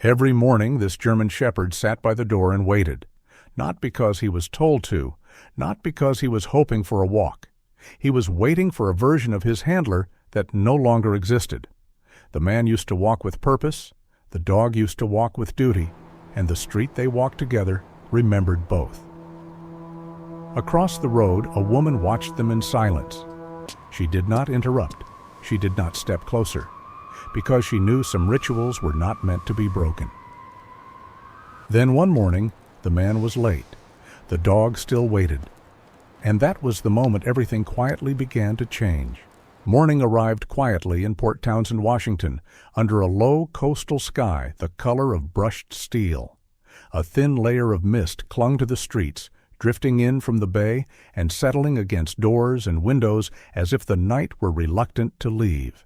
Every morning this German shepherd sat by the door and waited, not because he was told to, not because he was hoping for a walk. He was waiting for a version of his handler that no longer existed. The man used to walk with purpose, the dog used to walk with duty, and the street they walked together remembered both. Across the road, a woman watched them in silence. She did not interrupt. She did not step closer, because she knew some rituals were not meant to be broken. Then one morning, the man was late. The dog still waited. And that was the moment everything quietly began to change. Morning arrived quietly in Port Townsend, Washington, under a low coastal sky the color of brushed steel. A thin layer of mist clung to the streets, drifting in from the bay and settling against doors and windows as if the night were reluctant to leave.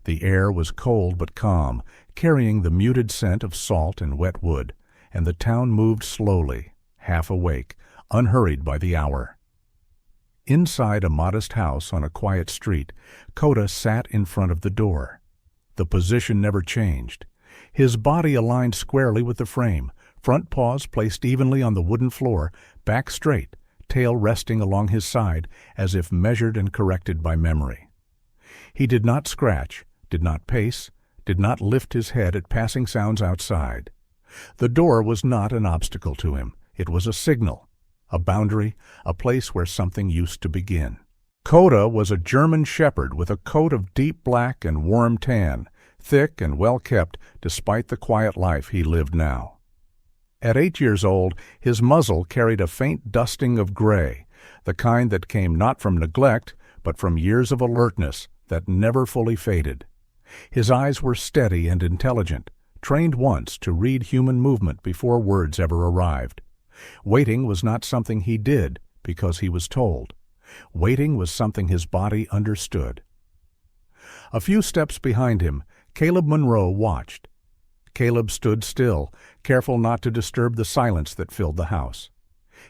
The air was cold but calm, carrying the muted scent of salt and wet wood, and the town moved slowly, half awake, unhurried by the hour. Inside a modest house on a quiet street, Coda sat in front of the door. The position never changed. His body aligned squarely with the frame, front paws placed evenly on the wooden floor, back straight, tail resting along his side as if measured and corrected by memory. He did not scratch, did not pace, did not lift his head at passing sounds outside. The door was not an obstacle to him. It was a signal, a boundary, a place where something used to begin. Coda was a German shepherd with a coat of deep black and warm tan, thick and well-kept despite the quiet life he lived now. At 8 years old, his muzzle carried a faint dusting of gray, the kind that came not from neglect, but from years of alertness that never fully faded. His eyes were steady and intelligent, trained once to read human movement before words ever arrived. Waiting was not something he did because he was told. Waiting was something his body understood. A few steps behind him, Caleb Monroe watched. Caleb stood still, careful not to disturb the silence that filled the house.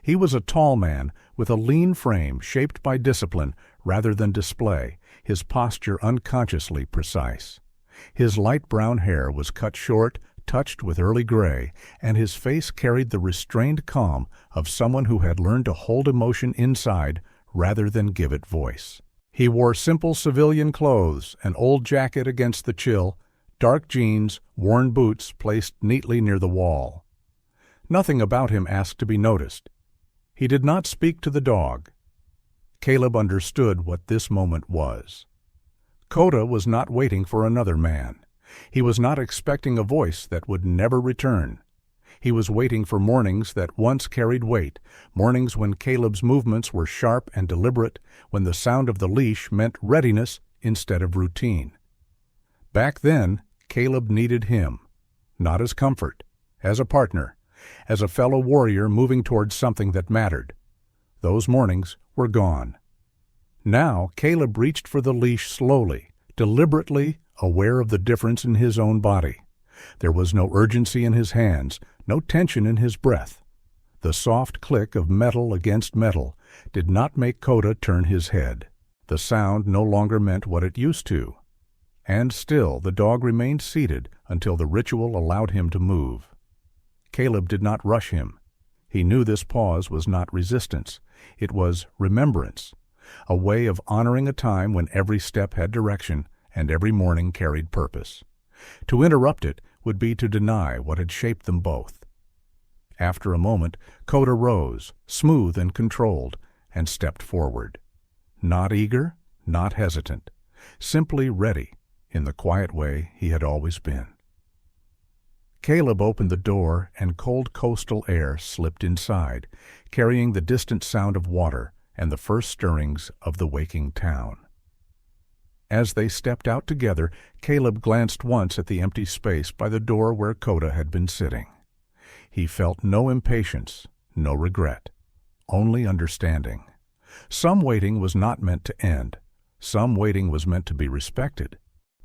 He was a tall man with a lean frame shaped by discipline rather than display, his posture unconsciously precise. His light brown hair was cut short, touched with early gray, and his face carried the restrained calm of someone who had learned to hold emotion inside rather than give it voice. He wore simple civilian clothes, an old jacket against the chill, dark jeans, worn boots placed neatly near the wall. Nothing about him asked to be noticed. He did not speak to the dog. Caleb understood what this moment was. Coda was not waiting for another man. He was not expecting a voice that would never return. He was waiting for mornings that once carried weight, mornings when Caleb's movements were sharp and deliberate, when the sound of the leash meant readiness instead of routine. Back then, Caleb needed him, not as comfort, as a partner, as a fellow warrior moving towards something that mattered. Those mornings were gone. Now Caleb reached for the leash slowly, deliberately, aware of the difference in his own body. There was no urgency in his hands, no tension in his breath. The soft click of metal against metal did not make Coda turn his head. The sound no longer meant what it used to. And still the dog remained seated until the ritual allowed him to move. Caleb did not rush him. He knew this pause was not resistance. It was remembrance, a way of honoring a time when every step had direction and every morning carried purpose. To interrupt it would be to deny what had shaped them both. After a moment, Coda rose, smooth and controlled, and stepped forward. Not eager, not hesitant, simply ready, in the quiet way he had always been. Caleb opened the door, and cold coastal air slipped inside, carrying the distant sound of water and the first stirrings of the waking town. As they stepped out together, Caleb glanced once at the empty space by the door where Coda had been sitting. He felt no impatience, no regret, only understanding. Some waiting was not meant to end. Some waiting was meant to be respected.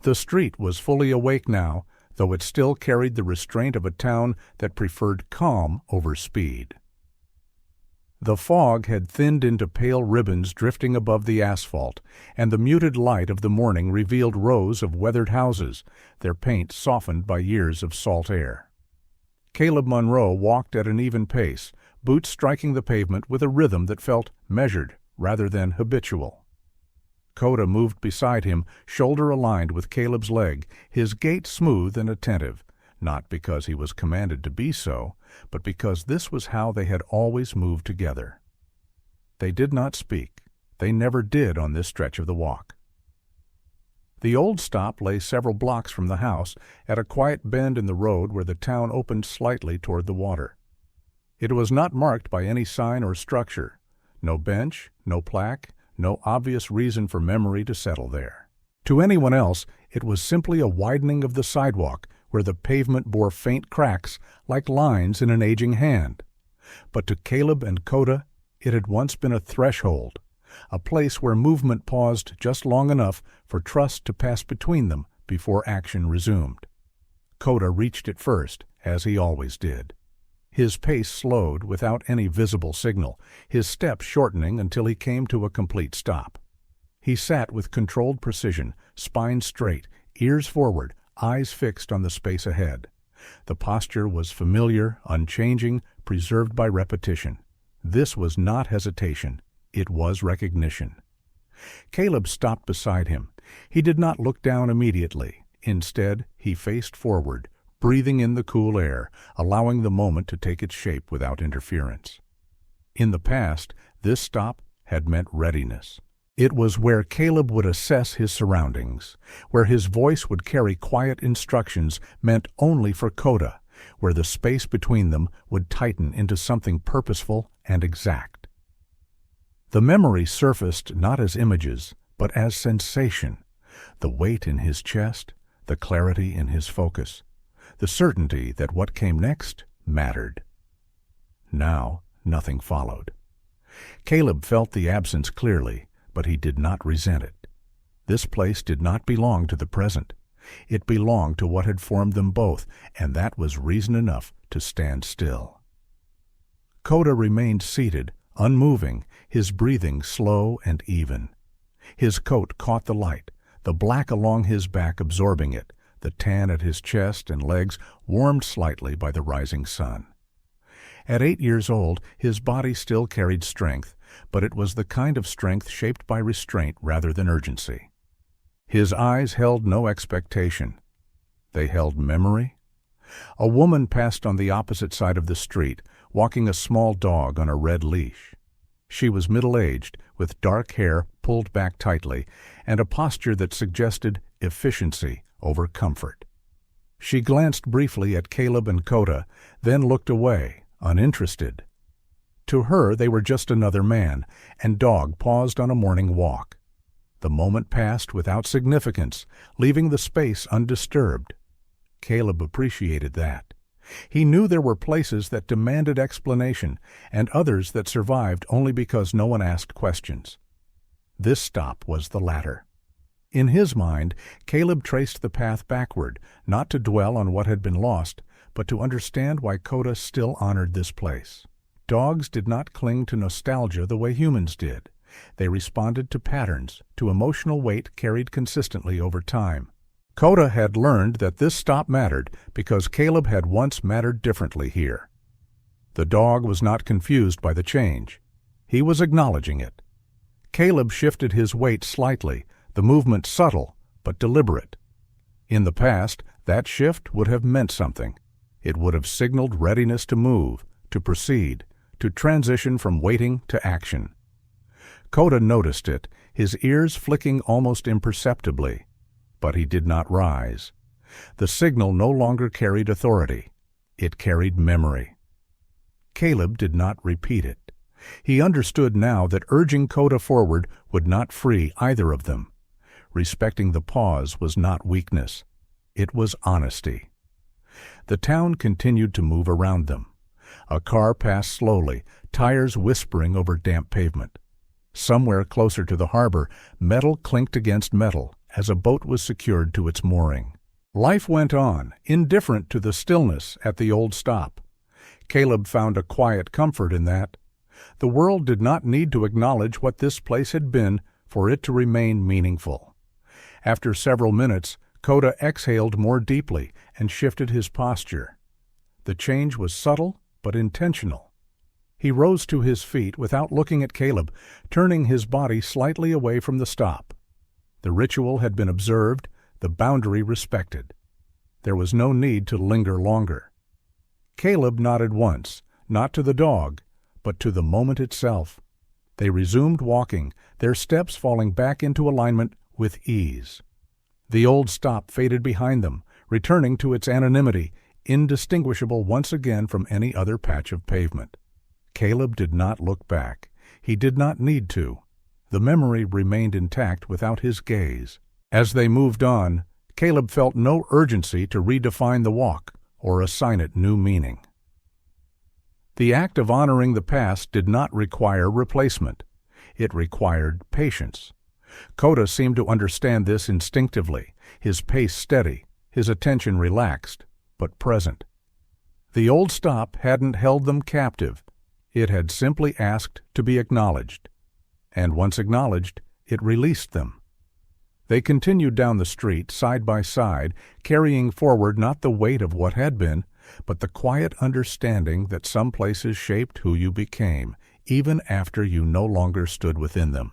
The street was fully awake now, though it still carried the restraint of a town that preferred calm over speed. The fog had thinned into pale ribbons drifting above the asphalt, and the muted light of the morning revealed rows of weathered houses, their paint softened by years of salt air. Caleb Monroe walked at an even pace, boots striking the pavement with a rhythm that felt measured rather than habitual. Coda moved beside him, shoulder aligned with Caleb's leg, his gait smooth and attentive, not because he was commanded to be so, but because this was how they had always moved together. They did not speak. They never did on this stretch of the walk. The old stop lay several blocks from the house, at a quiet bend in the road where the town opened slightly toward the water. It was not marked by any sign or structure. No bench, no plaque, no obvious reason for memory to settle there. To anyone else, it was simply a widening of the sidewalk where the pavement bore faint cracks like lines in an aging hand. But to Caleb and Coda, it had once been a threshold, a place where movement paused just long enough for trust to pass between them before action resumed. Coda reached it first, as he always did. His pace slowed without any visible signal, his steps shortening until he came to a complete stop. He sat with controlled precision, spine straight, ears forward, eyes fixed on the space ahead. The posture was familiar, unchanging, preserved by repetition. This was not hesitation. It was recognition. Caleb stopped beside him. He did not look down immediately. Instead, he faced forward, breathing in the cool air, allowing the moment to take its shape without interference. In the past, this stop had meant readiness. It was where Caleb would assess his surroundings, where his voice would carry quiet instructions meant only for Coda, where the space between them would tighten into something purposeful and exact. The memory surfaced not as images, but as sensation, the weight in his chest, the clarity in his focus, the certainty that what came next mattered. Now, nothing followed. Caleb felt the absence clearly, but he did not resent it. This place did not belong to the present. It belonged to what had formed them both, and that was reason enough to stand still. Coda remained seated, unmoving, his breathing slow and even. His coat caught the light, the black along his back absorbing it, the tan at his chest and legs warmed slightly by the rising sun. At 8 years old, his body still carried strength, but it was the kind of strength shaped by restraint rather than urgency. His eyes held no expectation. They held memory. A woman passed on the opposite side of the street, walking a small dog on a red leash. She was middle-aged, with dark hair pulled back tightly, and a posture that suggested efficiency over comfort. She glanced briefly at Caleb and Coda, then looked away, uninterested. To her, they were just another man, and dog paused on a morning walk. The moment passed without significance, leaving the space undisturbed. Caleb appreciated that. He knew there were places that demanded explanation, and others that survived only because no one asked questions. This stop was the latter. In his mind, Caleb traced the path backward, not to dwell on what had been lost, but to understand why Coda still honored this place. Dogs did not cling to nostalgia the way humans did. They responded to patterns, to emotional weight carried consistently over time. Coda had learned that this stop mattered because Caleb had once mattered differently here. The dog was not confused by the change. He was acknowledging it. Caleb shifted his weight slightly, the movement subtle but deliberate. In the past, that shift would have meant something. It would have signaled readiness to move, to proceed, to transition from waiting to action. Coda noticed it, his ears flicking almost imperceptibly. But he did not rise. The signal no longer carried authority. It carried memory. Caleb did not repeat it. He understood now that urging Coda forward would not free either of them. Respecting the pause was not weakness. It was honesty. The town continued to move around them. A car passed slowly, tires whispering over damp pavement. Somewhere closer to the harbor, metal clinked against metal as a boat was secured to its mooring. Life went on, indifferent to the stillness at the old stop. Caleb found a quiet comfort in that. The world did not need to acknowledge what this place had been for it to remain meaningful. After several minutes, Coda exhaled more deeply and shifted his posture. The change was subtle but intentional. He rose to his feet without looking at Caleb, turning his body slightly away from the stop. The ritual had been observed, the boundary respected. There was no need to linger longer. Caleb nodded once, not to the dog, but to the moment itself. They resumed walking, their steps falling back into alignment with ease. The old stop faded behind them, returning to its anonymity, indistinguishable once again from any other patch of pavement. Caleb did not look back. He did not need to. The memory remained intact without his gaze. As they moved on, Caleb felt no urgency to redefine the walk or assign it new meaning. The act of honoring the past did not require replacement. It required patience. Coda seemed to understand this instinctively, his pace steady, his attention relaxed, but present. The old stop hadn't held them captive. It had simply asked to be acknowledged. And once acknowledged, it released them. They continued down the street, side by side, carrying forward not the weight of what had been, but the quiet understanding that some places shaped who you became, even after you no longer stood within them.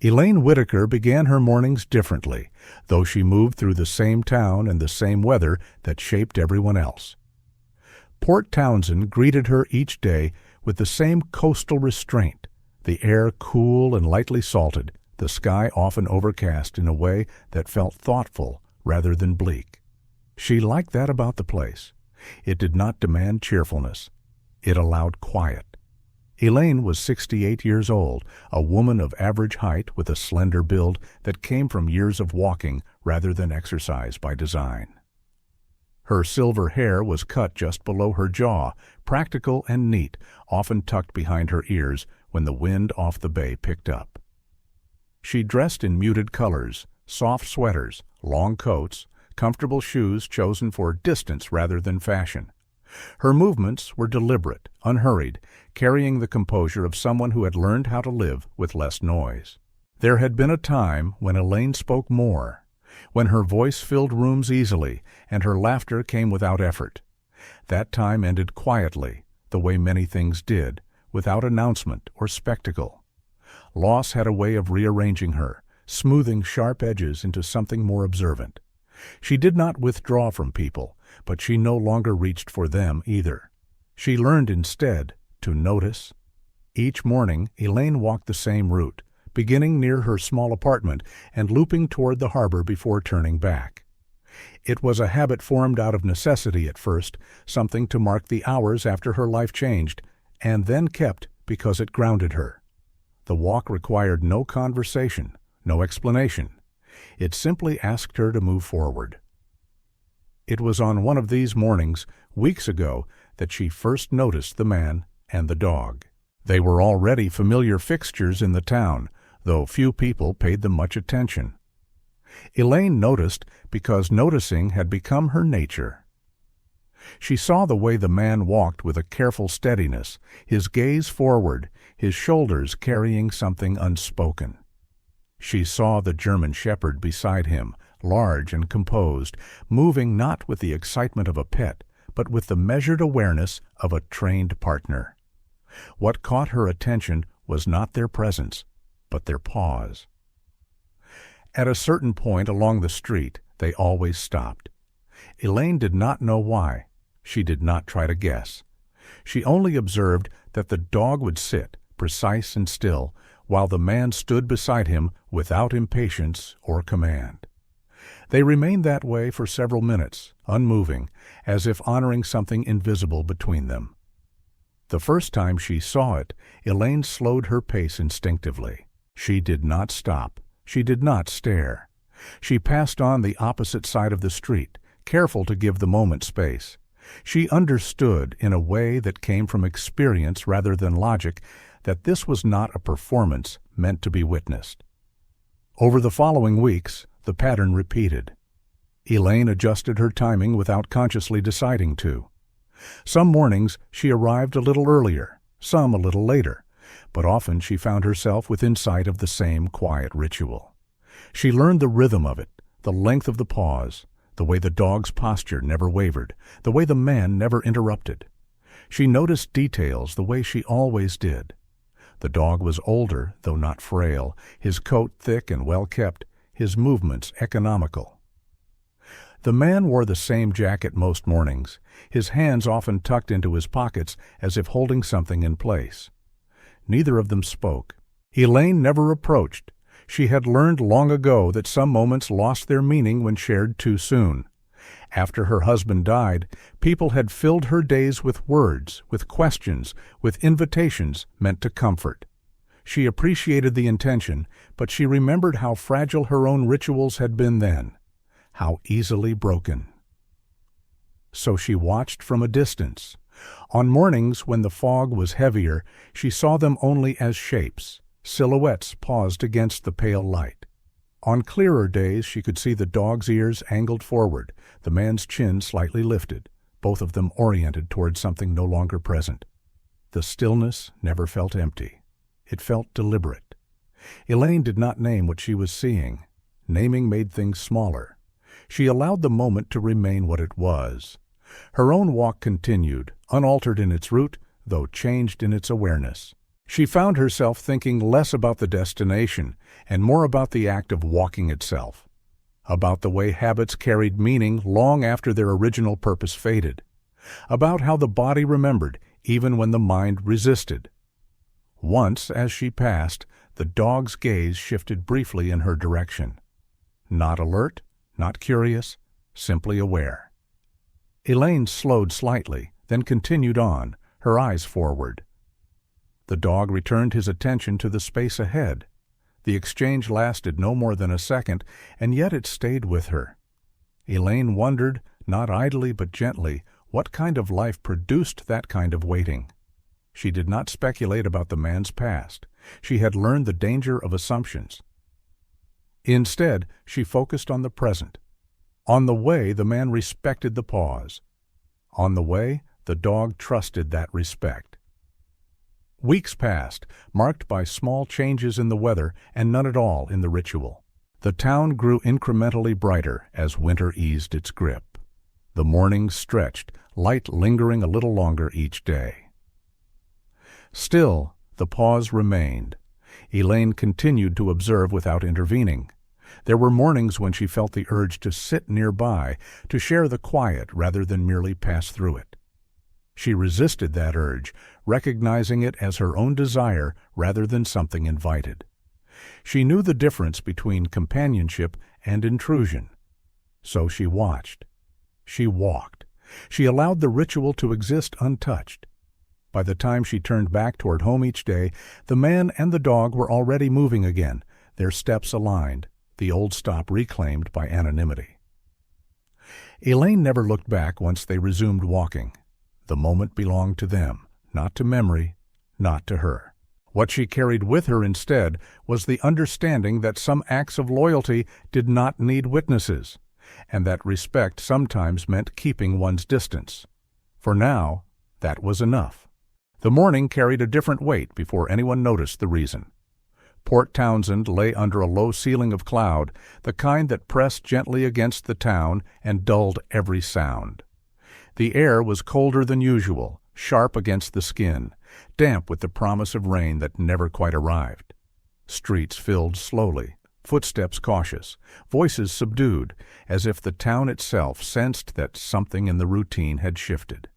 Elaine Whitaker began her mornings differently, though she moved through the same town and the same weather that shaped everyone else. Port Townsend greeted her each day with the same coastal restraint, the air cool and lightly salted, the sky often overcast in a way that felt thoughtful rather than bleak. She liked that about the place. It did not demand cheerfulness. It allowed quiet. Elaine was 68 years old, a woman of average height with a slender build that came from years of walking rather than exercise by design. Her silver hair was cut just below her jaw, practical and neat, often tucked behind her ears when the wind off the bay picked up. She dressed in muted colors, soft sweaters, long coats, comfortable shoes chosen for distance rather than fashion. Her movements were deliberate, unhurried, carrying the composure of someone who had learned how to live with less noise. There had been a time when Elaine spoke more, when her voice filled rooms easily and her laughter came without effort. That time ended quietly, the way many things did, without announcement or spectacle. Loss had a way of rearranging her, smoothing sharp edges into something more observant. She did not withdraw from people, but she no longer reached for them either. She learned instead to notice. Each morning, Elaine walked the same route, beginning near her small apartment and looping toward the harbor before turning back. It was a habit formed out of necessity at first, something to mark the hours after her life changed, and then kept because it grounded her. The walk required no conversation, no explanation. It simply asked her to move forward. It was on one of these mornings, weeks ago, that she first noticed the man and the dog. They were already familiar fixtures in the town, though few people paid them much attention. Elaine noticed because noticing had become her nature. She saw the way the man walked with a careful steadiness, his gaze forward, his shoulders carrying something unspoken. She saw the German shepherd beside him, large and composed, moving not with the excitement of a pet, but with the measured awareness of a trained partner. What caught her attention was not their presence, but their pause. At a certain point along the street, they always stopped. Elaine did not know why. She did not try to guess. She only observed that the dog would sit, precise and still, while the man stood beside him without impatience or command. They remained that way for several minutes, unmoving, as if honoring something invisible between them. The first time she saw it, Elaine slowed her pace instinctively. She did not stop. She did not stare. She passed on the opposite side of the street, careful to give the moment space. She understood, in a way that came from experience rather than logic, that this was not a performance meant to be witnessed. Over the following weeks, the pattern repeated. Elaine adjusted her timing without consciously deciding to. Some mornings she arrived a little earlier, some a little later, but often she found herself within sight of the same quiet ritual. She learned the rhythm of it, the length of the pause, The way the dog's posture never wavered, the way the man never interrupted. She noticed details the way she always did. The dog was older, though not frail, his coat thick and well-kept, his movements economical. The man wore the same jacket most mornings, his hands often tucked into his pockets as if holding something in place. Neither of them spoke. Elaine never approached. She had learned long ago that some moments lost their meaning when shared too soon. After her husband died, people had filled her days with words, with questions, with invitations meant to comfort. She appreciated the intention, but she remembered how fragile her own rituals had been then, how easily broken. So she watched from a distance. On mornings when the fog was heavier, she saw them only as shapes, silhouettes paused against the pale light. On clearer days she could see the dog's ears angled forward, the man's chin slightly lifted, both of them oriented toward something no longer present. The stillness never felt empty. It felt deliberate. Elaine did not name what she was seeing. Naming made things smaller. She allowed the moment to remain what it was. Her own walk continued, unaltered in its route, though changed in its awareness. She found herself thinking less about the destination and more about the act of walking itself, about the way habits carried meaning long after their original purpose faded, about how the body remembered even when the mind resisted. Once, as she passed, the dog's gaze shifted briefly in her direction. Not alert, not curious, simply aware. Elaine slowed slightly, then continued on, her eyes forward. The dog returned his attention to the space ahead. The exchange lasted no more than a second, and yet it stayed with her. Elaine wondered, not idly but gently, what kind of life produced that kind of waiting. She did not speculate about the man's past. She had learned the danger of assumptions. Instead, she focused on the present. On the way, the man respected the pause. On the way, the dog trusted that respect. Weeks passed, marked by small changes in the weather and none at all in the ritual. The town grew incrementally brighter as winter eased its grip. The mornings stretched, light lingering a little longer each day. Still, the pause remained. Elaine continued to observe without intervening. There were mornings when she felt the urge to sit nearby, to share the quiet rather than merely pass through it. She resisted that urge, recognizing it as her own desire rather than something invited. She knew the difference between companionship and intrusion. So she watched. She walked. She allowed the ritual to exist untouched. By the time she turned back toward home each day, the man and the dog were already moving again, their steps aligned, the old stop reclaimed by anonymity. Elaine never looked back once they resumed walking. The moment belonged to them, not to memory, not to her. What she carried with her instead was the understanding that some acts of loyalty did not need witnesses, and that respect sometimes meant keeping one's distance. For now, that was enough. The morning carried a different weight before anyone noticed the reason. Port Townsend lay under a low ceiling of cloud, the kind that pressed gently against the town and dulled every sound. The air was colder than usual, sharp against the skin, damp with the promise of rain that never quite arrived. Streets filled slowly, footsteps cautious, voices subdued, as if the town itself sensed that something in the routine had shifted.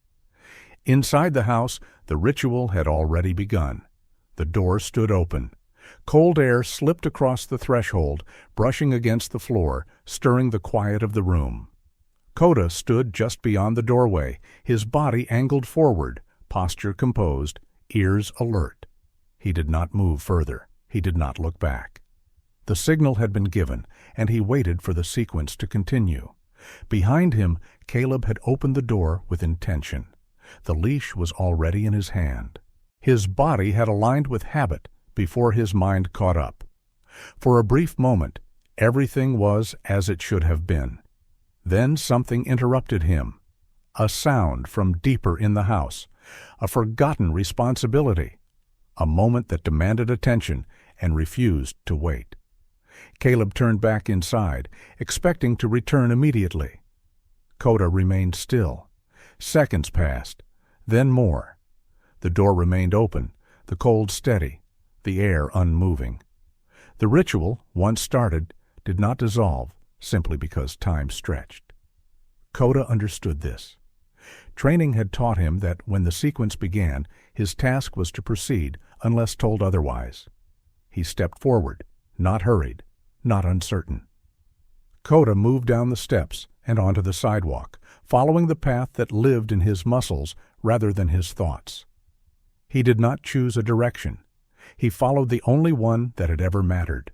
Inside the house, the ritual had already begun. The door stood open. Cold air slipped across the threshold, brushing against the floor, stirring the quiet of the room. Coda stood just beyond the doorway, his body angled forward, posture composed, ears alert. He did not move further. He did not look back. The signal had been given, and he waited for the sequence to continue. Behind him, Caleb had opened the door with intention. The leash was already in his hand. His body had aligned with habit before his mind caught up. For a brief moment, everything was as it should have been. Then something interrupted him. A sound from deeper in the house, a forgotten responsibility, a moment that demanded attention and refused to wait. Caleb turned back inside, expecting to return immediately, Coda remained still. Seconds passed, then more. The door remained open, the cold steady, the air unmoving. The ritual, once started, did not dissolve simply because time stretched. Coda understood this. Training had taught him that when the sequence began, his task was to proceed unless told otherwise. He stepped forward, not hurried, not uncertain. Coda moved down the steps and onto the sidewalk, following the path that lived in his muscles rather than his thoughts. He did not choose a direction. He followed the only one that had ever mattered,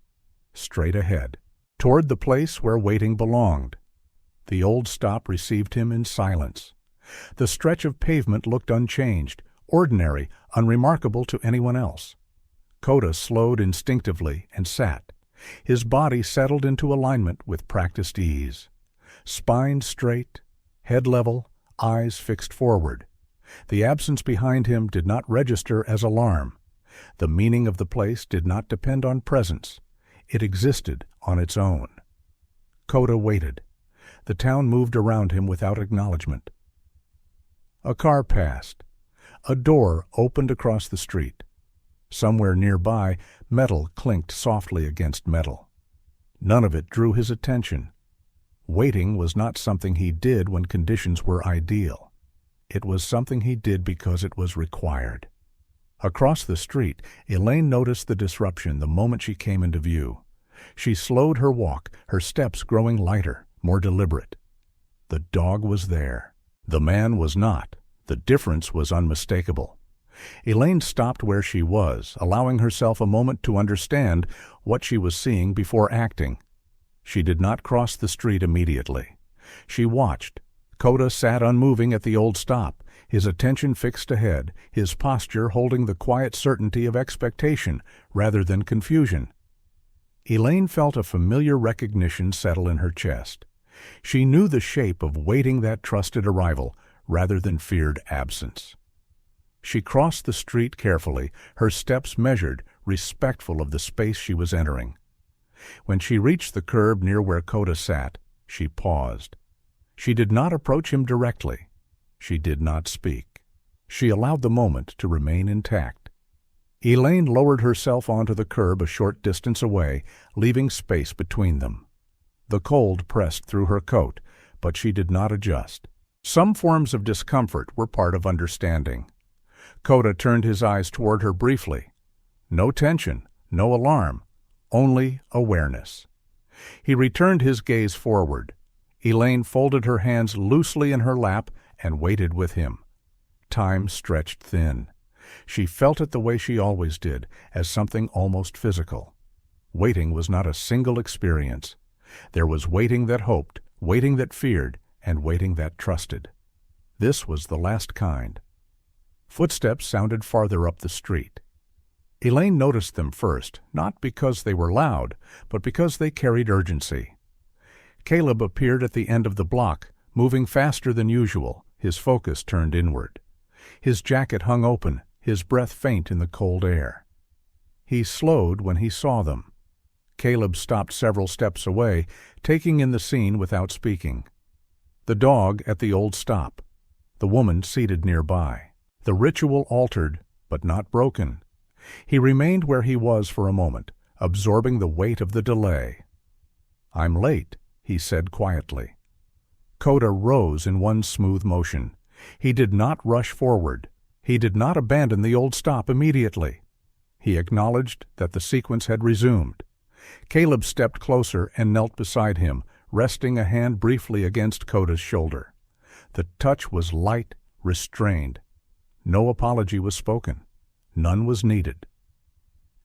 straight ahead, toward the place where waiting belonged. The old stop received him in silence. The stretch of pavement looked unchanged, ordinary, unremarkable to anyone else. Coda slowed instinctively and sat. His body settled into alignment with practiced ease. Spine straight, head level, eyes fixed forward. The absence behind him did not register as alarm. The meaning of the place did not depend on presence. It existed on its own. Coda waited. The town moved around him without acknowledgement. A car passed. A door opened across the street. Somewhere nearby, metal clinked softly against metal. None of it drew his attention. Waiting was not something he did when conditions were ideal. It was something he did because it was required. Across the street, Elaine noticed the disruption the moment she came into view. She slowed her walk, her steps growing lighter, more deliberate. The dog was there. The man was not. The difference was unmistakable. Elaine stopped where she was, allowing herself a moment to understand what she was seeing before acting. She did not cross the street immediately. She watched. Coda sat unmoving at the old stop, his attention fixed ahead, his posture holding the quiet certainty of expectation rather than confusion. Elaine felt a familiar recognition settle in her chest. She knew the shape of waiting that trusted arrival rather than feared absence. She crossed the street carefully, her steps measured, respectful of the space she was entering. When she reached the curb near where Coda sat, she paused. She did not approach him directly. She did not speak. She allowed the moment to remain intact. Elaine lowered herself onto the curb a short distance away, leaving space between them. The cold pressed through her coat, but she did not adjust. Some forms of discomfort were part of understanding. Coda turned his eyes toward her briefly. No tension, no alarm, only awareness. He returned his gaze forward. Elaine folded her hands loosely in her lap and waited with him. Time stretched thin. She felt it the way she always did, as something almost physical. Waiting was not a single experience. There was waiting that hoped, waiting that feared, and waiting that trusted. This was the last kind. Footsteps sounded farther up the street. Elaine noticed them first, not because they were loud, but because they carried urgency. Caleb appeared at the end of the block, moving faster than usual, his focus turned inward. His jacket hung open, his breath faint in the cold air. He slowed when he saw them. Caleb stopped several steps away, taking in the scene without speaking. The dog at the old stop. The woman seated nearby. The ritual altered, but not broken. He remained where he was for a moment, absorbing the weight of the delay. "I'm late," he said quietly. Coda rose in one smooth motion. He did not rush forward. He did not abandon the old stop immediately. He acknowledged that the sequence had resumed. Caleb stepped closer and knelt beside him, resting a hand briefly against Coda's shoulder. The touch was light, restrained. No apology was spoken. None was needed.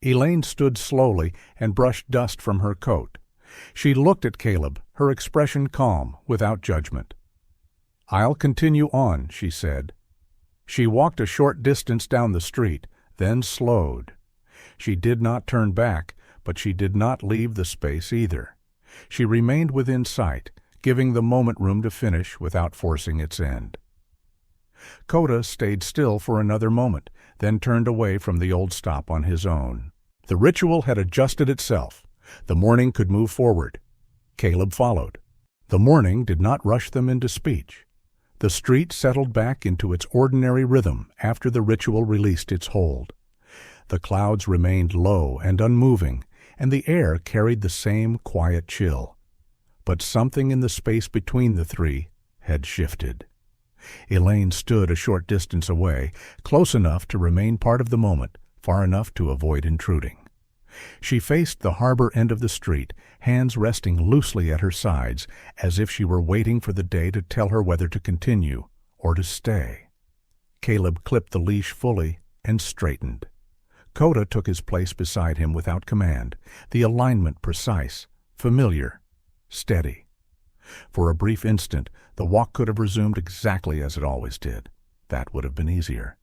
Elaine stood slowly and brushed dust from her coat. She looked at Caleb, her expression calm, without judgment. "I'll continue on," she said. She walked a short distance down the street, then slowed. She did not turn back, but she did not leave the space either. She remained within sight, giving the moment room to finish without forcing its end. Coda stayed still for another moment, then turned away from the old stop on his own. The ritual had adjusted itself. The morning could move forward. Caleb followed. The morning did not rush them into speech. The street settled back into its ordinary rhythm after the ritual released its hold. The clouds remained low and unmoving, and the air carried the same quiet chill. But something in the space between the three had shifted. Elaine stood a short distance away, close enough to remain part of the moment, far enough to avoid intruding. She faced the harbor end of the street, hands resting loosely at her sides, as if she were waiting for the day to tell her whether to continue or to stay. Caleb clipped the leash fully and straightened. Coda took his place beside him without command, the alignment precise, familiar, steady. For a brief instant, the walk could have resumed exactly as it always did. That would have been easier.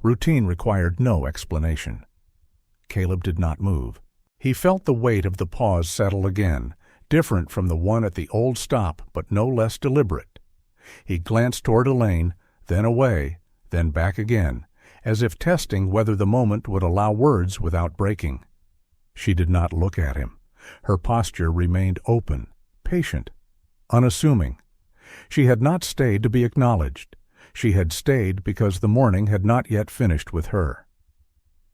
Routine required no explanation. Caleb did not move. He felt the weight of the pause settle again, different from the one at the old stop, but no less deliberate. He glanced toward Elaine, then away, then back again, as if testing whether the moment would allow words without breaking. She did not look at him. Her posture remained open, patient, unassuming. She had not stayed to be acknowledged. She had stayed because the morning had not yet finished with her.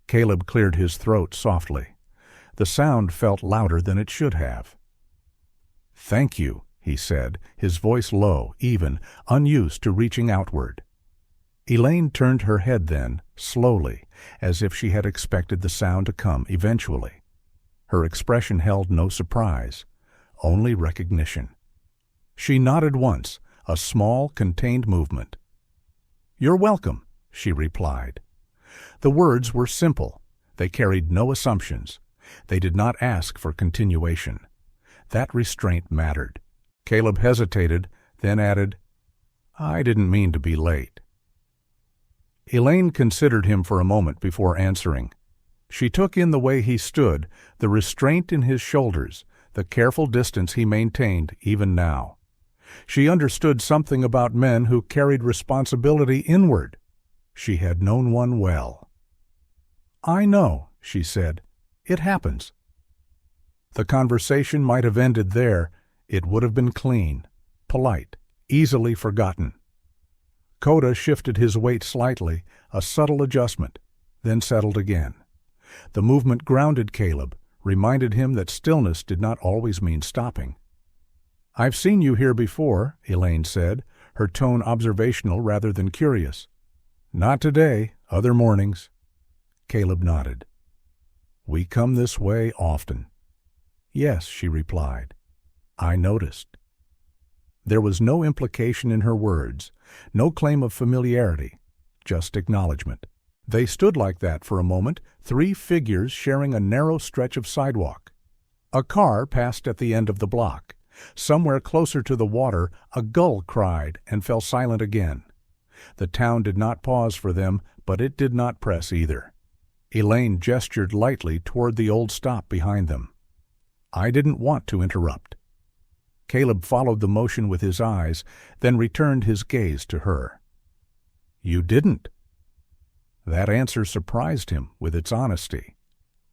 Caleb cleared his throat softly. The sound felt louder than it should have. "Thank you," he said, his voice low, even, unused to reaching outward. Elaine turned her head then, slowly, as if she had expected the sound to come eventually. Her expression held no surprise, only recognition. She nodded once, a small, contained movement. "You're welcome," she replied. The words were simple. They carried no assumptions. They did not ask for continuation. That restraint mattered. Caleb hesitated, then added, "I didn't mean to be late." Elaine considered him for a moment before answering. She took in the way he stood, the restraint in his shoulders, the careful distance he maintained even now. She understood something about men who carried responsibility inward. She had known one well. "I know," she said. "It happens." The conversation might have ended there. It would have been clean, polite, easily forgotten. Coda shifted his weight slightly, a subtle adjustment, then settled again. The movement grounded Caleb, reminded him that stillness did not always mean stopping. "I've seen you here before," Elaine said, her tone observational rather than curious. "Not today, other mornings." Caleb nodded. "We come this way often." "Yes," she replied. "I noticed." There was no implication in her words, no claim of familiarity, just acknowledgement. They stood like that for a moment, three figures sharing a narrow stretch of sidewalk. A car passed at the end of the block. Somewhere closer to the water, a gull cried and fell silent again. The town did not pause for them, but it did not press either. Elaine gestured lightly toward the old stop behind them. "I didn't want to interrupt." Caleb followed the motion with his eyes, then returned his gaze to her. "You didn't." That answer surprised him with its honesty.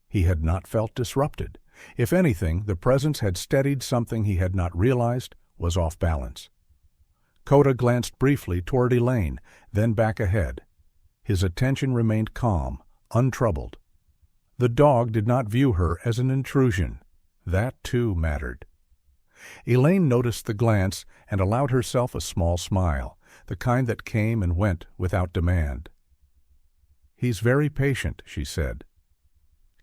He had not felt disrupted. If anything, the presence had steadied something he had not realized was off balance. Coda glanced briefly toward Elaine, then back ahead. His attention remained calm, untroubled. The dog did not view her as an intrusion. That, too, mattered. Elaine noticed the glance and allowed herself a small smile, the kind that came and went without demand. "He's very patient," she said.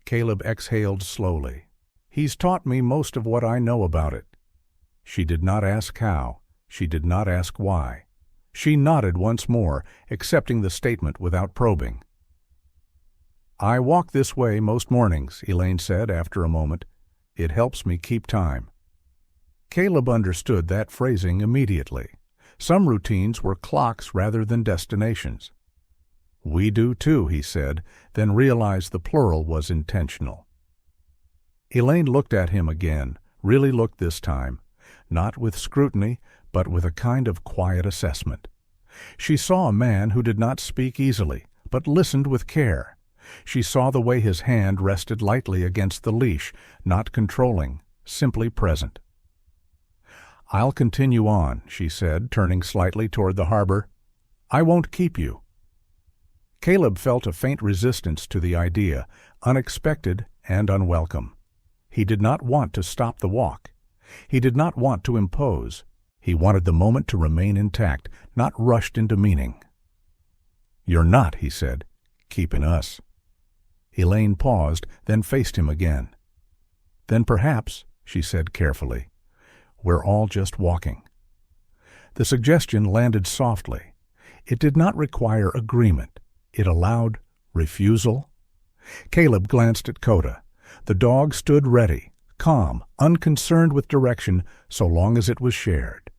Caleb exhaled slowly. "He's taught me most of what I know about it." She did not ask how. She did not ask why. She nodded once more, accepting the statement without probing. "I walk this way most mornings," Elaine said after a moment. "It helps me keep time." Caleb understood that phrasing immediately. Some routines were clocks rather than destinations. "We do too," he said, then realized the plural was intentional. Elaine looked at him again, really looked this time, not with scrutiny, but with a kind of quiet assessment. She saw a man who did not speak easily, but listened with care. She saw the way his hand rested lightly against the leash, not controlling, simply present. "I'll continue on," she said, turning slightly toward the harbor. "I won't keep you." Caleb felt a faint resistance to the idea, unexpected and unwelcome. He did not want to stop the walk. He did not want to impose. He wanted the moment to remain intact, not rushed into meaning. "You're not," he said, "keeping us." Elaine paused, then faced him again. "Then perhaps," she said carefully, "we're all just walking." The suggestion landed softly. It did not require agreement. It allowed refusal. Caleb glanced at Coda. The dog stood ready, calm, unconcerned with direction so long as it was shared.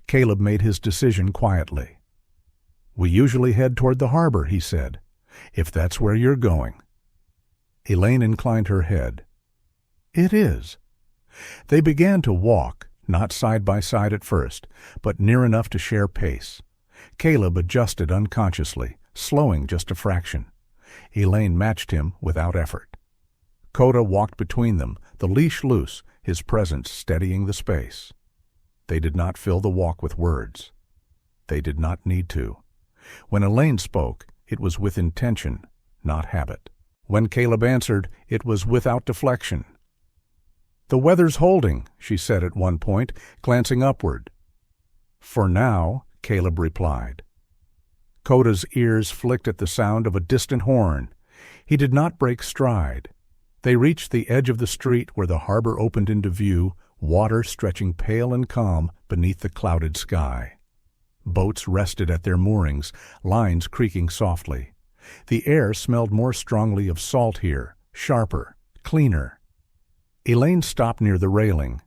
Caleb made his decision quietly. "We usually head toward the harbor," he said, "if that's where you're going." Elaine inclined her head. "It is." They began to walk, not side by side at first, but near enough to share pace. Caleb adjusted unconsciously, slowing just a fraction. Elaine matched him without effort. Coda walked between them, the leash loose, his presence steadying the space. They did not fill the walk with words. They did not need to. When Elaine spoke, it was with intention, not habit. When Caleb answered, it was without deflection. "The weather's holding," she said at one point, glancing upward. "For now," Caleb replied. Coda's ears flicked at the sound of a distant horn. He did not break stride. They reached the edge of the street where the harbor opened into view, water stretching pale and calm beneath the clouded sky. Boats rested at their moorings, lines creaking softly. The air smelled more strongly of salt here, sharper, cleaner. Elaine stopped near the railing.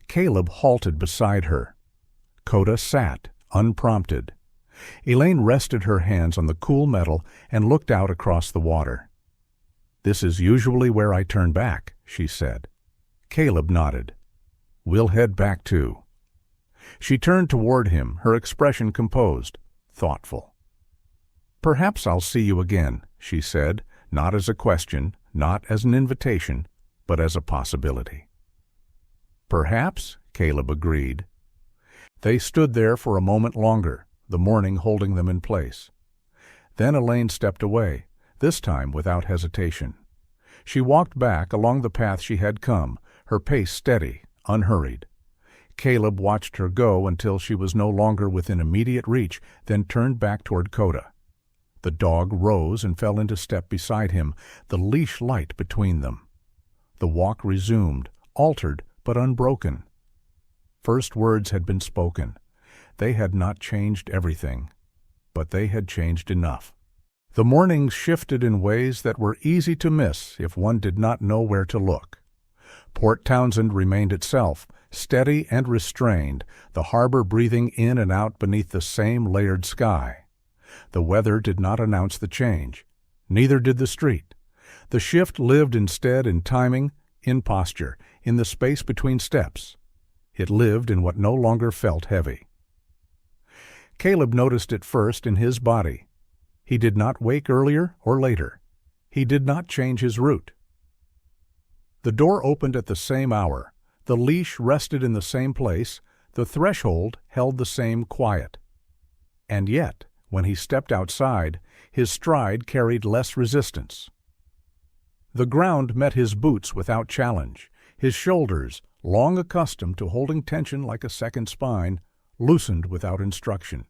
Caleb halted beside her. Coda sat, unprompted. Elaine rested her hands on the cool metal and looked out across the water. "This is usually where I turn back," she said. Caleb nodded. "We'll head back too." She turned toward him, her expression composed, thoughtful. "Perhaps I'll see you again," she said, not as a question, not as an invitation, but as a possibility. "Perhaps," Caleb agreed. They stood there for a moment longer, the morning holding them in place. Then Elaine stepped away, this time without hesitation. She walked back along the path she had come, her pace steady, unhurried. Caleb watched her go until she was no longer within immediate reach, then turned back toward Coda. The dog rose and fell into step beside him, the leash light between them. The walk resumed, altered but unbroken. First words had been spoken. They had not changed everything, but they had changed enough. The mornings shifted in ways that were easy to miss if one did not know where to look. Port Townsend remained itself, steady and restrained, the harbor breathing in and out beneath the same layered sky. The weather did not announce the change. Neither did the street. The shift lived instead in timing, in posture, in the space between steps. It lived in what no longer felt heavy. Caleb noticed it first in his body. He did not wake earlier or later. He did not change his route. The door opened at the same hour. The leash rested in the same place. The threshold held the same quiet. And yet, when he stepped outside, his stride carried less resistance. The ground met his boots without challenge. His shoulders, long accustomed to holding tension like a second spine, loosened without instruction.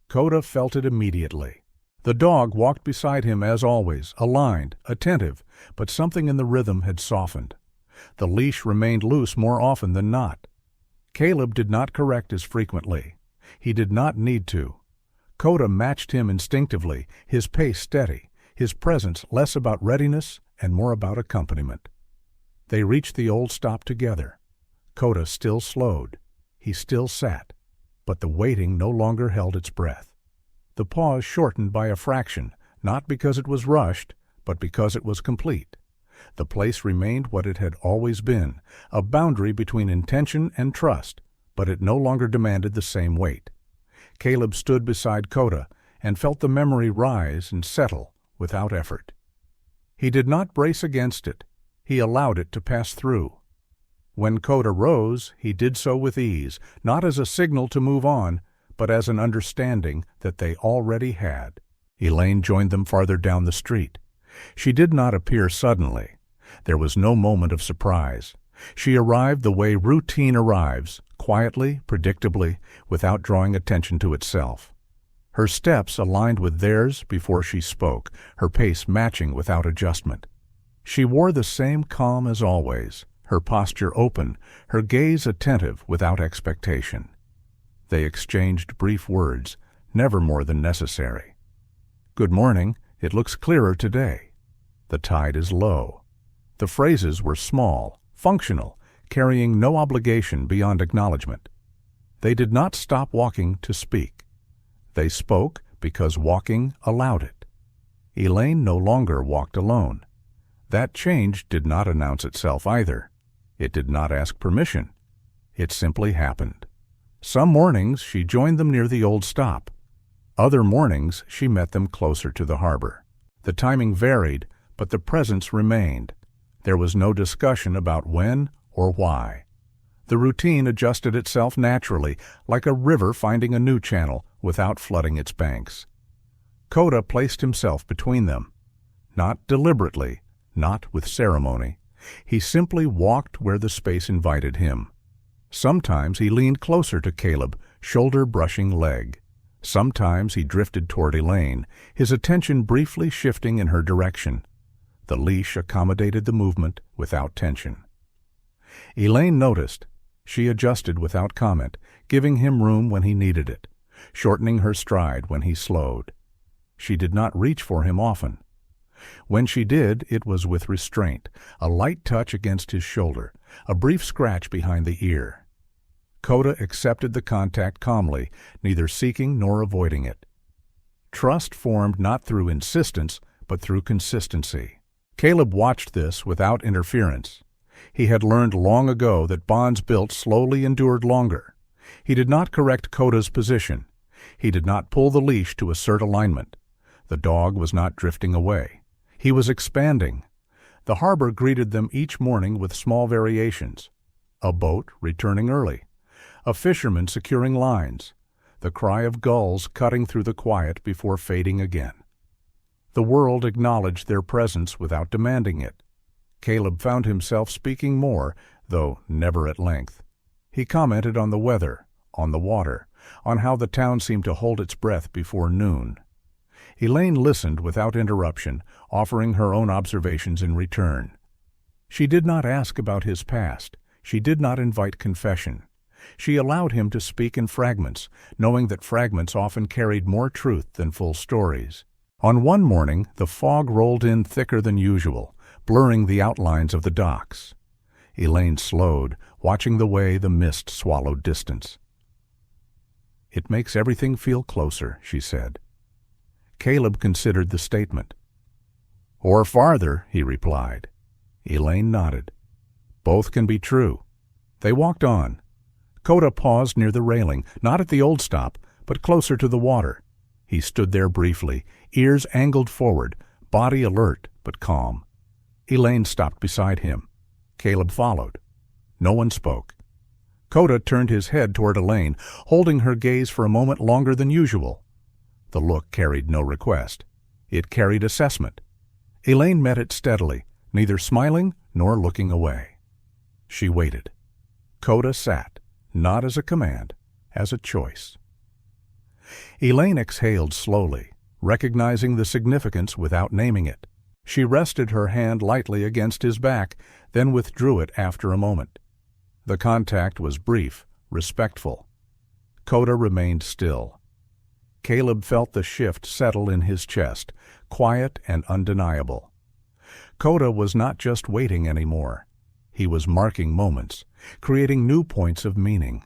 Coda felt it immediately. The dog walked beside him as always, aligned, attentive, but something in the rhythm had softened. The leash remained loose more often than not. Caleb did not correct as frequently. He did not need to. Coda matched him instinctively, his pace steady, his presence less about readiness and more about accompaniment. They reached the old stop together. Coda still slowed. He still sat, but the waiting no longer held its breath. The pause shortened by a fraction, not because it was rushed, but because it was complete. The place remained what it had always been, a boundary between intention and trust, but it no longer demanded the same weight. Caleb stood beside Coda and felt the memory rise and settle without effort. He did not brace against it. He allowed it to pass through. When Coda rose, he did so with ease, not as a signal to move on, but as an understanding that they already had. Elaine joined them farther down the street. She did not appear suddenly. There was no moment of surprise. She arrived the way routine arrives, quietly, predictably, without drawing attention to itself. Her steps aligned with theirs before she spoke, her pace matching without adjustment. She wore the same calm as always, her posture open, her gaze attentive without expectation. They exchanged brief words, never more than necessary. "Good morning. It looks clearer today." "The tide is low." The phrases were small, functional, carrying no obligation beyond acknowledgement. They did not stop walking to speak. They spoke because walking allowed it. Elaine no longer walked alone. That change did not announce itself either. It did not ask permission. It simply happened. Some mornings she joined them near the old stop. Other mornings she met them closer to the harbor. The timing varied, but the presence remained. There was no discussion about when or why. The routine adjusted itself naturally, like a river finding a new channel without flooding its banks. Coda placed himself between them. Not deliberately, not with ceremony. He simply walked where the space invited him. Sometimes he leaned closer to Caleb, shoulder brushing leg. Sometimes he drifted toward Elaine, his attention briefly shifting in her direction. The leash accommodated the movement without tension. Elaine noticed. She adjusted without comment, giving him room when he needed it, shortening her stride when he slowed. She did not reach for him often. When she did, it was with restraint, a light touch against his shoulder, a brief scratch behind the ear. Coda accepted the contact calmly, neither seeking nor avoiding it. Trust formed not through insistence, but through consistency. Caleb watched this without interference. He had learned long ago that bonds built slowly endured longer. He did not correct Coda's position. He did not pull the leash to assert alignment. The dog was not drifting away. He was expanding. The harbor greeted them each morning with small variations. A boat returning early. A fisherman securing lines. The cry of gulls cutting through the quiet before fading again. The world acknowledged their presence without demanding it. Caleb found himself speaking more, though never at length. He commented on the weather, on the water, on how the town seemed to hold its breath before noon. Elaine listened without interruption, offering her own observations in return. She did not ask about his past. She did not invite confession. She allowed him to speak in fragments, knowing that fragments often carried more truth than full stories. On one morning, the fog rolled in thicker than usual, blurring the outlines of the docks. Elaine slowed, watching the way the mist swallowed distance. "It makes everything feel closer," she said. Caleb considered the statement. "Or farther," he replied. Elaine nodded. "Both can be true." They walked on. Coda paused near the railing, not at the old stop, but closer to the water. He stood there briefly, ears angled forward, body alert but calm. Elaine stopped beside him. Caleb followed. No one spoke. Coda turned his head toward Elaine, holding her gaze for a moment longer than usual. The look carried no request. It carried assessment. Elaine met it steadily, neither smiling nor looking away. She waited. Coda sat, not as a command, as a choice. Elaine exhaled slowly, recognizing the significance without naming it. She rested her hand lightly against his back, then withdrew it after a moment. The contact was brief, respectful. Coda remained still. Caleb felt the shift settle in his chest, quiet and undeniable. Coda was not just waiting anymore. He was marking moments, creating new points of meaning.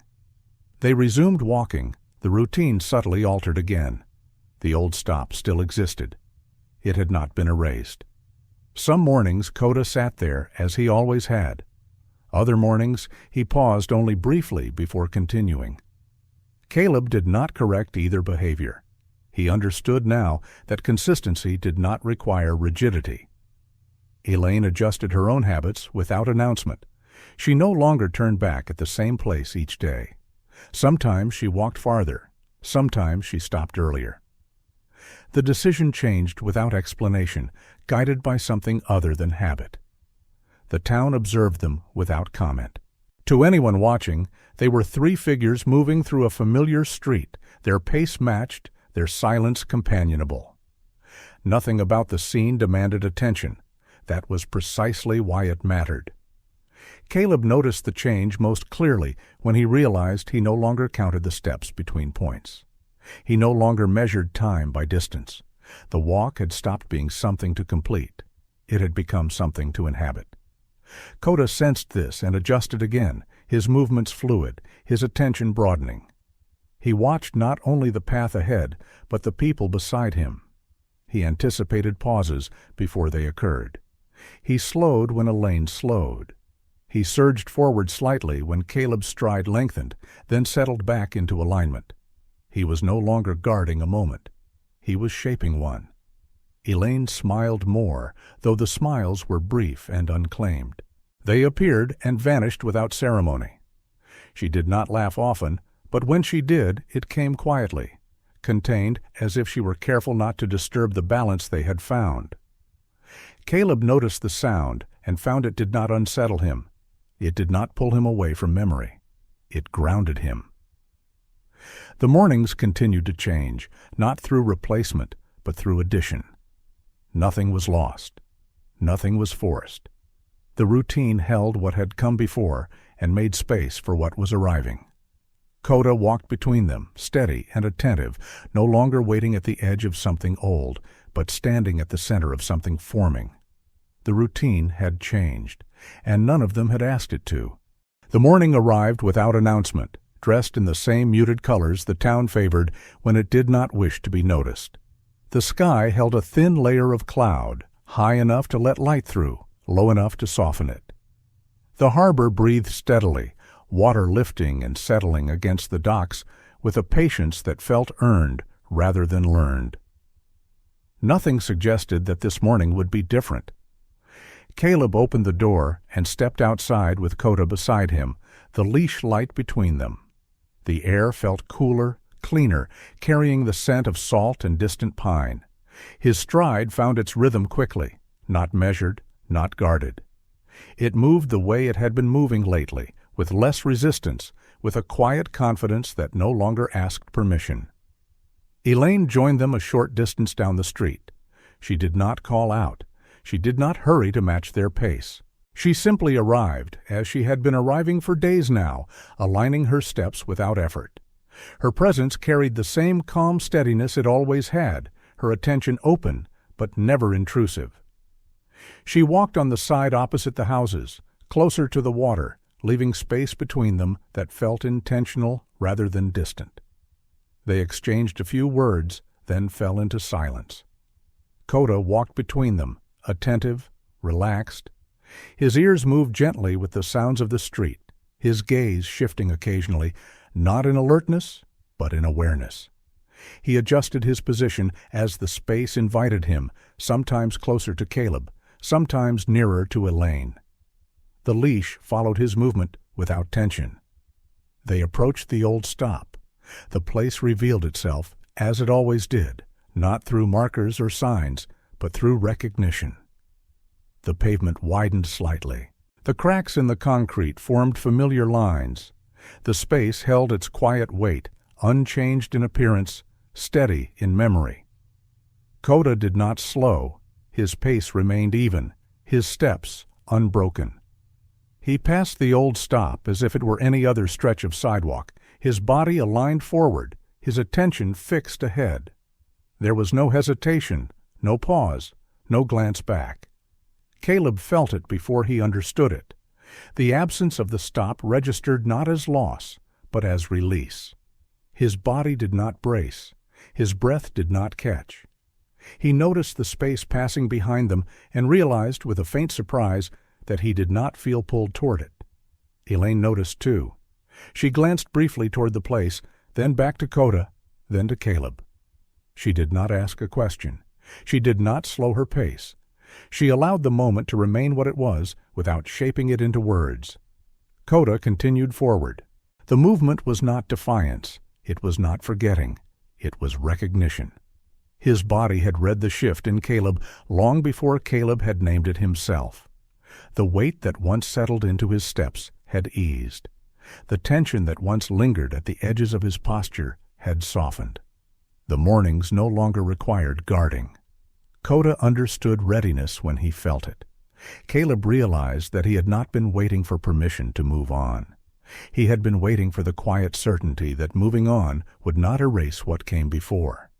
They resumed walking, the routine subtly altered again. The old stop still existed. It had not been erased. Some mornings Coda sat there as he always had. Other mornings he paused only briefly before continuing. Caleb did not correct either behavior. He understood now that consistency did not require rigidity. Elaine adjusted her own habits without announcement. She no longer turned back at the same place each day. Sometimes she walked farther. Sometimes she stopped earlier. The decision changed without explanation, guided by something other than habit. The town observed them without comment. To anyone watching, they were three figures moving through a familiar street, their pace matched, their silence companionable. Nothing about the scene demanded attention. That was precisely why it mattered. Caleb noticed the change most clearly when he realized he no longer counted the steps between points. He no longer measured time by distance. The walk had stopped being something to complete. It had become something to inhabit. Coda sensed this and adjusted again, his movements fluid, his attention broadening. He watched not only the path ahead, but the people beside him. He anticipated pauses before they occurred. He slowed when Elaine slowed. He surged forward slightly when Caleb's stride lengthened, then settled back into alignment. He was no longer guarding a moment. He was shaping one. Elaine smiled more, though the smiles were brief and unclaimed. They appeared and vanished without ceremony. She did not laugh often, but when she did, it came quietly, contained as if she were careful not to disturb the balance they had found. Caleb noticed the sound and found it did not unsettle him. It did not pull him away from memory. It grounded him. The mornings continued to change, not through replacement, but through addition. Nothing was lost. Nothing was forced. The routine held what had come before and made space for what was arriving. Coda walked between them, steady and attentive, no longer waiting at the edge of something old, but standing at the center of something forming. The routine had changed, and none of them had asked it to. The morning arrived without announcement, dressed in the same muted colors the town favored when it did not wish to be noticed. The sky held a thin layer of cloud, high enough to let light through, low enough to soften it. The harbor breathed steadily, water lifting and settling against the docks with a patience that felt earned rather than learned. Nothing suggested that this morning would be different. Caleb opened the door and stepped outside with Coda beside him, the leash light between them. The air felt cooler, cleaner, carrying the scent of salt and distant pine. His stride found its rhythm quickly, not measured, not guarded. It moved the way it had been moving lately, with less resistance, with a quiet confidence that no longer asked permission. Elaine joined them a short distance down the street. She did not call out. She did not hurry to match their pace. She simply arrived, as she had been arriving for days now, aligning her steps without effort. Her presence carried the same calm steadiness it always had, her attention open, but never intrusive. She walked on the side opposite the houses, closer to the water, leaving space between them that felt intentional rather than distant. They exchanged a few words, then fell into silence. Coda walked between them, attentive, relaxed. His ears moved gently with the sounds of the street, his gaze shifting occasionally, not in alertness, but in awareness. He adjusted his position as the space invited him, sometimes closer to Caleb, sometimes nearer to Elaine. The leash followed his movement without tension. They approached the old stop. The place revealed itself, as it always did, not through markers or signs, but through recognition. The pavement widened slightly. The cracks in the concrete formed familiar lines. The space held its quiet weight, unchanged in appearance, steady in memory. Coda did not slow. His pace remained even, his steps unbroken. He passed the old stop as if it were any other stretch of sidewalk, his body aligned forward, his attention fixed ahead. There was no hesitation, no pause, no glance back. Caleb felt it before he understood it. The absence of the stop registered not as loss, but as release. His body did not brace. His breath did not catch. He noticed the space passing behind them and realized with a faint surprise that he did not feel pulled toward it. Elaine noticed too. She glanced briefly toward the place, then back to Coda, then to Caleb. She did not ask a question. She did not slow her pace. She allowed the moment to remain what it was without shaping it into words. Coda continued forward. The movement was not defiance. It was not forgetting. It was recognition. His body had read the shift in Caleb long before Caleb had named it himself. The weight that once settled into his steps had eased. The tension that once lingered at the edges of his posture had softened. The mornings no longer required guarding. Coda understood readiness when he felt it. Caleb realized that he had not been waiting for permission to move on. He had been waiting for the quiet certainty that moving on would not erase what came before.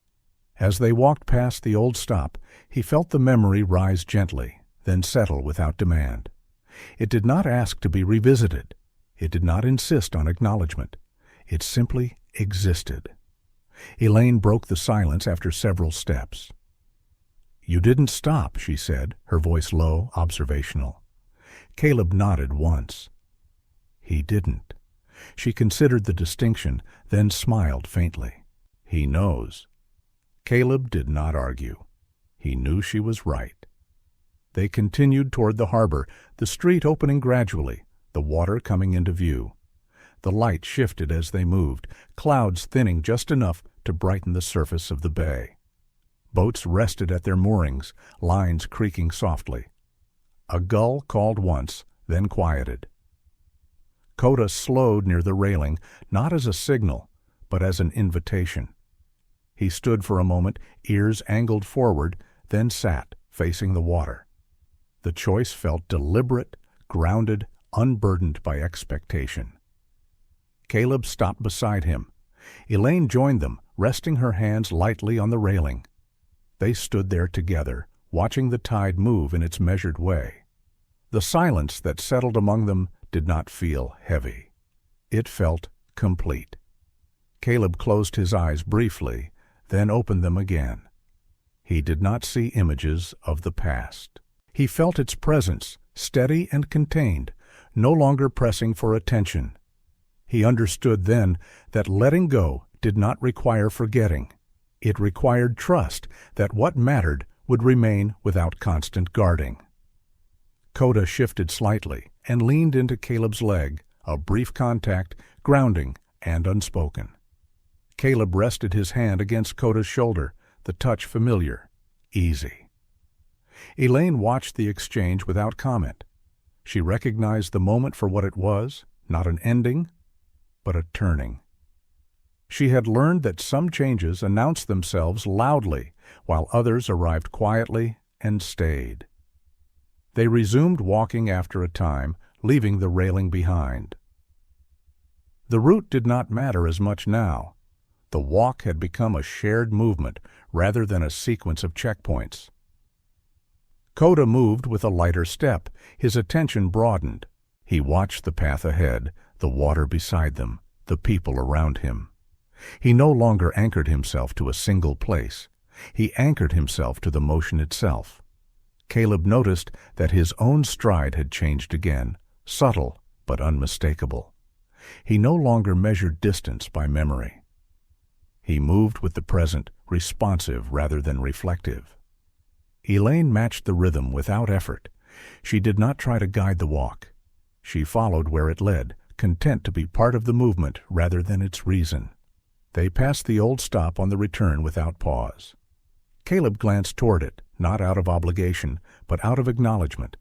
As they walked past the old stop, he felt the memory rise gently, then settle without demand. It did not ask to be revisited. It did not insist on acknowledgement. It simply existed. Elaine broke the silence after several steps. "You didn't stop," she said, her voice low, observational. Caleb nodded once. He didn't. She considered the distinction, then smiled faintly. He knows. Caleb did not argue. He knew she was right. They continued toward the harbor, the street opening gradually, the water coming into view. The light shifted as they moved, clouds thinning just enough to brighten the surface of the bay. Boats rested at their moorings, lines creaking softly. A gull called once, then quieted. Coda slowed near the railing, not as a signal, but as an invitation. He stood for a moment, ears angled forward, then sat, facing the water. The choice felt deliberate, grounded, unburdened by expectation. Caleb stopped beside him. Elaine joined them, resting her hands lightly on the railing. They stood there together, watching the tide move in its measured way. The silence that settled among them did not feel heavy. It felt complete. Caleb closed his eyes briefly, then opened them again. He did not see images of the past. He felt its presence, steady and contained, no longer pressing for attention. He understood then that letting go did not require forgetting. It required trust that what mattered would remain without constant guarding. Coda shifted slightly and leaned into Caleb's leg, a brief contact, grounding and unspoken. Caleb rested his hand against Coda's shoulder, the touch familiar, easy. Elaine watched the exchange without comment. She recognized the moment for what it was, not an ending, but a turning. She had learned that some changes announced themselves loudly, while others arrived quietly and stayed. They resumed walking after a time, leaving the railing behind. The route did not matter as much now. The walk had become a shared movement rather than a sequence of checkpoints. Coda moved with a lighter step. His attention broadened. He watched the path ahead, the water beside them, the people around him. He no longer anchored himself to a single place. He anchored himself to the motion itself. Caleb noticed that his own stride had changed again, subtle but unmistakable. He no longer measured distance by memory. He moved with the present, responsive rather than reflective. Elaine matched the rhythm without effort. She did not try to guide the walk. She followed where it led, content to be part of the movement rather than its reason. They passed the old stop on the return without pause. Caleb glanced toward it, not out of obligation, but out of acknowledgement.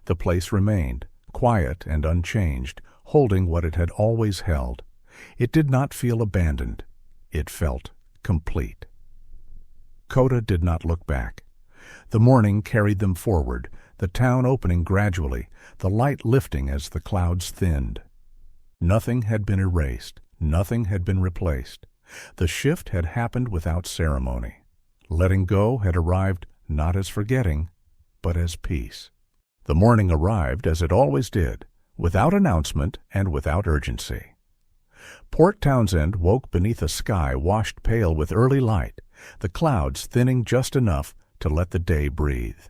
The place remained, quiet and unchanged, holding what it had always held. It did not feel abandoned. It felt complete. Coda did not look back. The morning carried them forward, the town opening gradually, the light lifting as the clouds thinned. Nothing had been erased, nothing had been replaced. The shift had happened without ceremony. Letting go had arrived not as forgetting, but as peace. The morning arrived as it always did, without announcement and without urgency. Port Townsend woke beneath a sky washed pale with early light, the clouds thinning just enough to let the day breathe.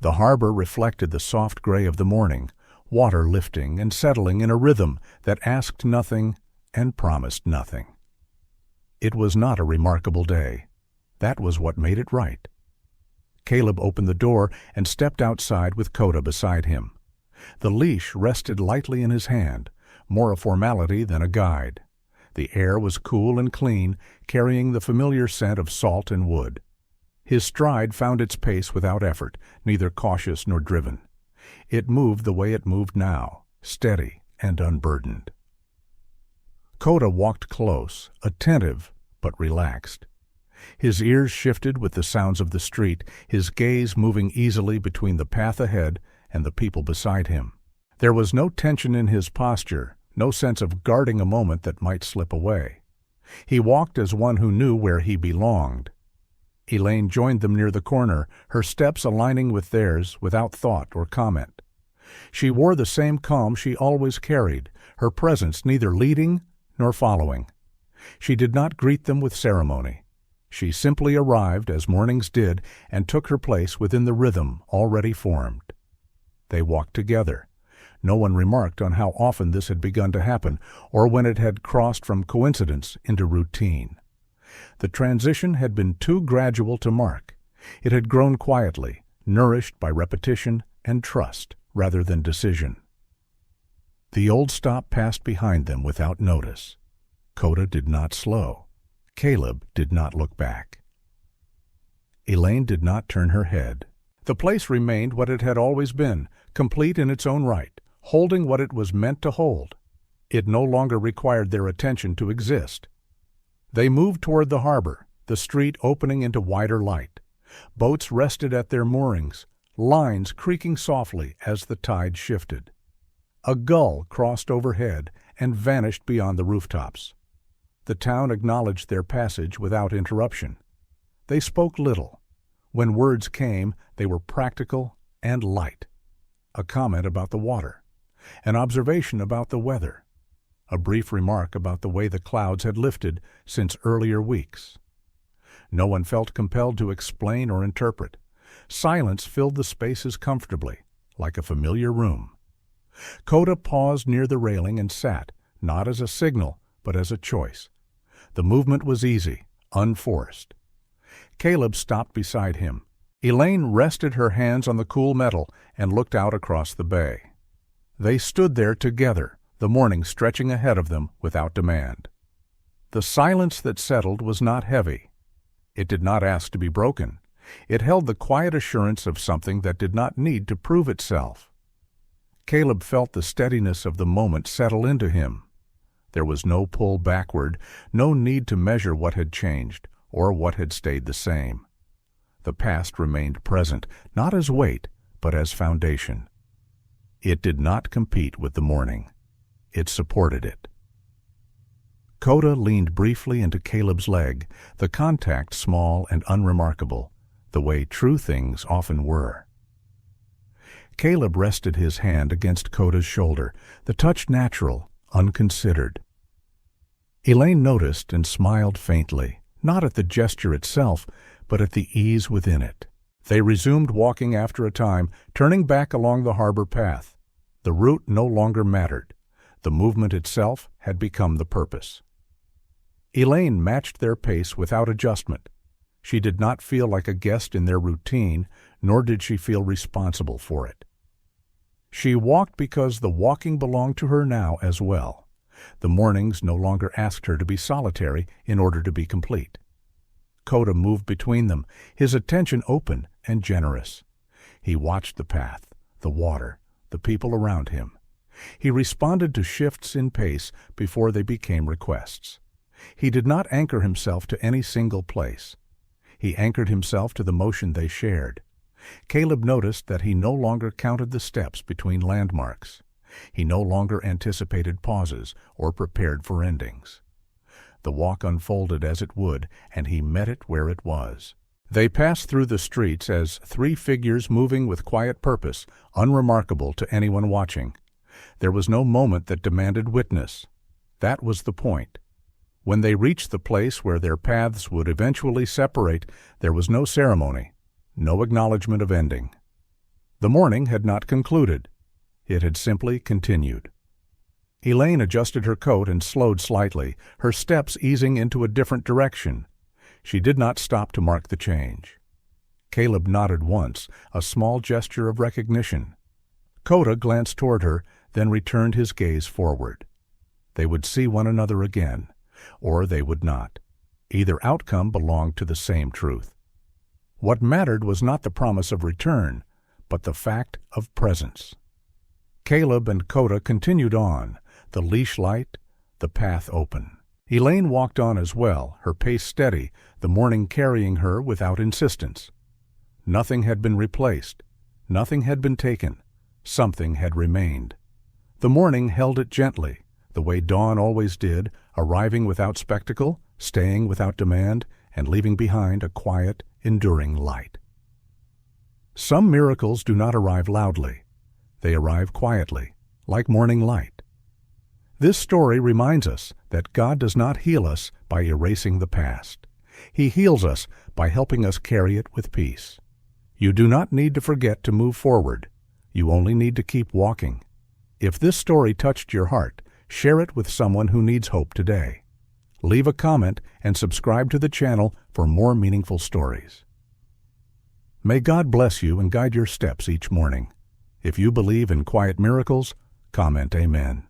The harbor reflected the soft gray of the morning, water lifting and settling in a rhythm that asked nothing and promised nothing. It was not a remarkable day. That was what made it right. Caleb opened the door and stepped outside with Coda beside him. The leash rested lightly in his hand, more a formality than a guide. The air was cool and clean, carrying the familiar scent of salt and wood. His stride found its pace without effort, neither cautious nor driven. It moved the way it moved now, steady and unburdened. Coda walked close, attentive but relaxed. His ears shifted with the sounds of the street, his gaze moving easily between the path ahead and the people beside him. There was no tension in his posture, no sense of guarding a moment that might slip away. He walked as one who knew where he belonged. Elaine joined them near the corner, her steps aligning with theirs without thought or comment. She wore the same calm she always carried, her presence neither leading nor following. She did not greet them with ceremony. She simply arrived, as mornings did, and took her place within the rhythm already formed. They walked together. No one remarked on how often this had begun to happen, or when it had crossed from coincidence into routine. The transition had been too gradual to mark. It had grown quietly, nourished by repetition and trust rather than decision. The old stop passed behind them without notice. Coda did not slow. Caleb did not look back. Elaine did not turn her head. The place remained what it had always been, complete in its own right, holding what it was meant to hold. It no longer required their attention to exist. They moved toward the harbor, the street opening into wider light. Boats rested at their moorings, lines creaking softly as the tide shifted. A gull crossed overhead and vanished beyond the rooftops. The town acknowledged their passage without interruption. They spoke little. When words came, they were practical and light. A comment about the water, an observation about the weather, a brief remark about the way the clouds had lifted since earlier weeks. No one felt compelled to explain or interpret. Silence filled the spaces comfortably, like a familiar room. Coda paused near the railing and sat, not as a signal, but as a choice. The movement was easy, unforced. Caleb stopped beside him. Elaine rested her hands on the cool metal and looked out across the bay. They stood there together, the morning stretching ahead of them without demand. The silence that settled was not heavy. It did not ask to be broken. It held the quiet assurance of something that did not need to prove itself. Caleb felt the steadiness of the moment settle into him. There was no pull backward, no need to measure what had changed or what had stayed the same. The past remained present, not as weight, but as foundation. It did not compete with the morning. It supported it. Coda leaned briefly into Caleb's leg, the contact small and unremarkable, the way true things often were. Caleb rested his hand against Coda's shoulder, the touch natural, unconsidered. Elaine noticed and smiled faintly, not at the gesture itself, but at the ease within it. They resumed walking after a time, turning back along the harbor path. The route no longer mattered. The movement itself had become the purpose. Elaine matched their pace without adjustment. She did not feel like a guest in their routine, nor did she feel responsible for it. She walked because the walking belonged to her now as well. The mornings no longer asked her to be solitary in order to be complete. Coda moved between them, his attention open and generous. He watched the path, the water, the people around him. He responded to shifts in pace before they became requests. He did not anchor himself to any single place. He anchored himself to the motion they shared. Caleb noticed that he no longer counted the steps between landmarks. He no longer anticipated pauses or prepared for endings. The walk unfolded as it would, and he met it where it was. They passed through the streets as three figures moving with quiet purpose, unremarkable to anyone watching. There was no moment that demanded witness. That was the point. When they reached the place where their paths would eventually separate, there was no ceremony, no acknowledgement of ending. The morning had not concluded. It had simply continued. Elaine adjusted her coat and slowed slightly, her steps easing into a different direction. She did not stop to mark the change. Caleb nodded once, a small gesture of recognition. Coda glanced toward her, then returned his gaze forward. They would see one another again, or they would not. Either outcome belonged to the same truth. What mattered was not the promise of return, but the fact of presence. Caleb and Coda continued on, the leash light, the path open. Elaine walked on as well, her pace steady, the morning carrying her without insistence. Nothing had been replaced. Nothing had been taken. Something had remained. The morning held it gently, the way dawn always did, arriving without spectacle, staying without demand, and leaving behind a quiet, enduring light. Some miracles do not arrive loudly. They arrive quietly, like morning light. This story reminds us that God does not heal us by erasing the past. He heals us by helping us carry it with peace. You do not need to forget to move forward. You only need to keep walking. If this story touched your heart, share it with someone who needs hope today. Leave a comment and subscribe to the channel for more meaningful stories. May God bless you and guide your steps each morning. If you believe in quiet miracles, comment Amen.